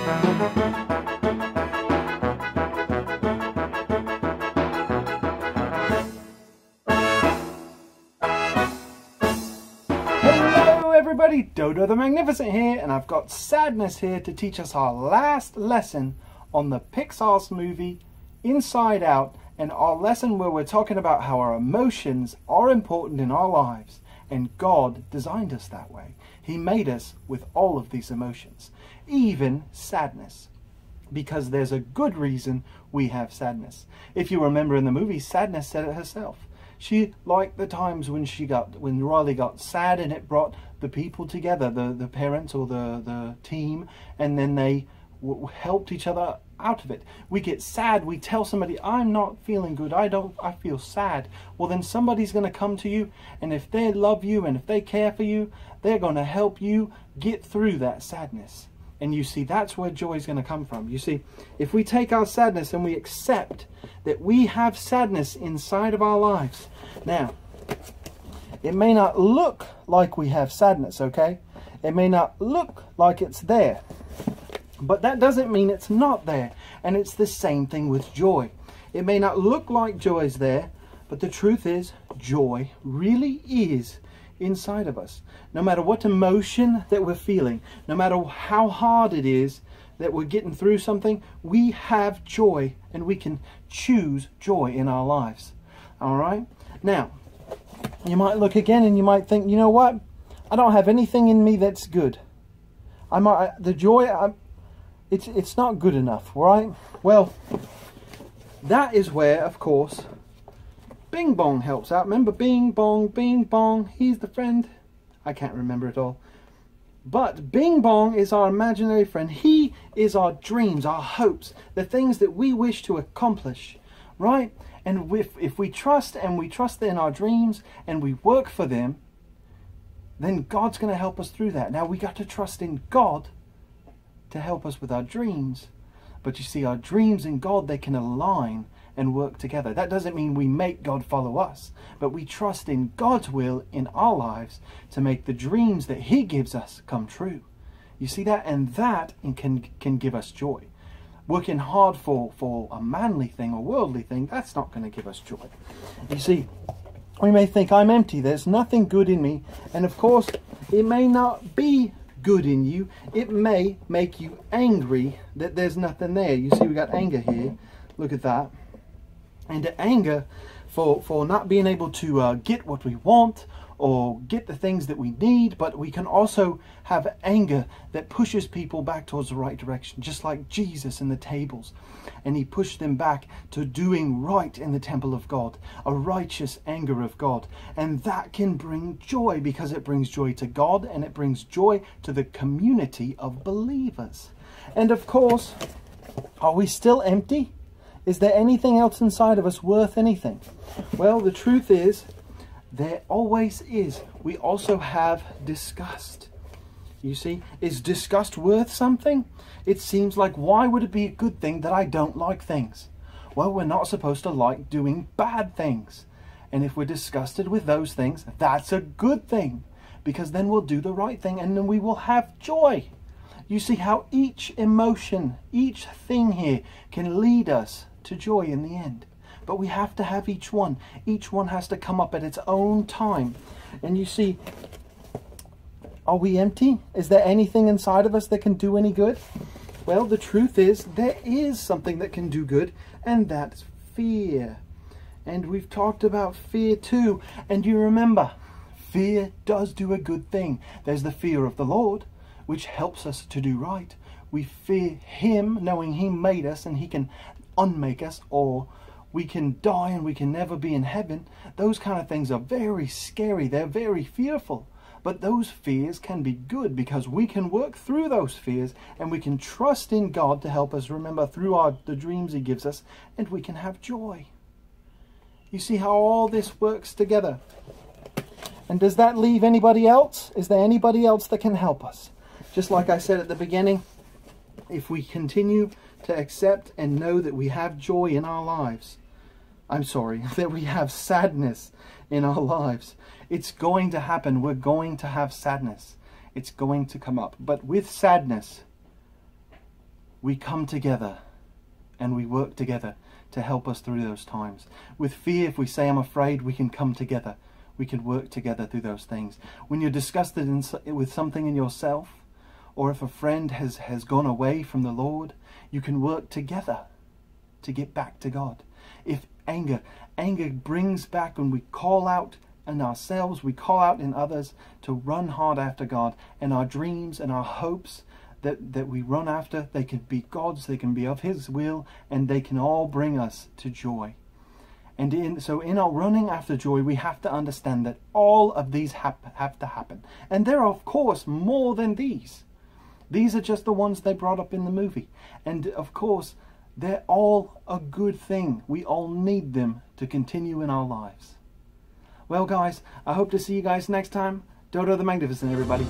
Hello everybody, Doe Doe the Magnificent here, and I've got Sadness here to teach us our last lesson on the Pixar's movie Inside Out, and our lesson where we're talking about how our emotions are important in our lives, and God designed us that way. He made us with all of these emotions, even sadness, because there's a good reason we have sadness. If you remember in the movie, Sadness said it herself. She liked the times when Riley got sad, and it brought the people together, the parents or the team, and then they helped each other out of it. We get sad, we tell somebody, I'm not feeling good, I feel sad. Well, then somebody's going to come to you, and if they love you and if they care for you, they're going to help you get through that sadness. And you see, that's where joy is going to come from. You see, if we take our sadness and we accept that we have sadness inside of our lives. Now, it may not look like we have sadness, okay? It may not look like it's there. But that doesn't mean it's not there. And it's the same thing with joy. It may not look like joy is there, but the truth is, joy really is inside of us. No matter what emotion that we're feeling, no matter how hard it is that we're getting through something, we have joy, and we can choose joy in our lives. All right? Now, you might look again and you might think, you know what? I don't have anything in me that's good. It's not good enough, right? Well, that is where, of course, Bing Bong helps out. Remember Bing Bong, he's the friend. I can't remember it all. But Bing Bong is our imaginary friend. He is our dreams, our hopes, the things that we wish to accomplish, right? And if we trust, and we trust in our dreams, and we work for them, then God's going to help us through that. Now, we got to trust in God to help us with our dreams. But you see, our dreams and God, they can align and work together. That doesn't mean we make God follow us, but we trust in God's will in our lives to make the dreams that He gives us come true. You see that? And that can give us joy. Working hard for a manly thing or worldly thing, that's not going to give us joy. You see, we may think, I'm empty, there's nothing good in me. And of course, it may not be good in you. It may make you angry that there's nothing there. You see, we got anger here. Look at that. And anger for not being able to get what we want or get the things that we need. But we can also have anger that pushes people back towards the right direction, just like Jesus in the tables. And He pushed them back to doing right in the temple of God, a righteous anger of God. And that can bring joy, because it brings joy to God, and it brings joy to the community of believers. And of course, are we still empty? Is there anything else inside of us worth anything? Well, the truth is, there always is. We also have disgust. You see, is disgust worth something? It seems like, why would it be a good thing that I don't like things? Well, we're not supposed to like doing bad things. And if we're disgusted with those things, that's a good thing, because then we'll do the right thing, and then we will have joy. You see how each emotion, each thing here can lead us to joy in the end. But we have to have each one. Each one has to come up at its own time. And you see, are we empty? Is there anything inside of us that can do any good? Well, the truth is, there is something that can do good, and that's fear. And we've talked about fear too. And you remember, fear does do a good thing. There's the fear of the Lord, which helps us to do right. We fear Him, knowing He made us and He can unmake us, or we can die and we can never be in heaven. Those kind of things are very scary. They're very fearful. But those fears can be good, because we can work through those fears, and we can trust in God to help us remember through the dreams He gives us, and we can have joy. You see how all this works together? And does that leave anybody else? Is there anybody else that can help us? Just like I said at the beginning, if we continue to accept and know that we have joy in our lives, that we have sadness in our lives, it's going to happen. We're going to have sadness. It's going to come up. But with sadness we come together and we work together to help us through those times. With fear, if we say, I'm afraid, we can come together. We can work together through those things. When you're disgusted with something in yourself, or if a friend has gone away from the Lord, you can work together to get back to God. If anger brings back, when we call out in ourselves, we call out in others to run hard after God, and our dreams and our hopes that we run after, they can be God's, they can be of His will, and they can all bring us to joy. And so in our running after joy, we have to understand that all of these have to happen. And there are, of course, more than these. These are just the ones they brought up in the movie. And of course, they're all a good thing. We all need them to continue in our lives. Well, guys, I hope to see you guys next time. Doe Doe the Magnificent, everybody.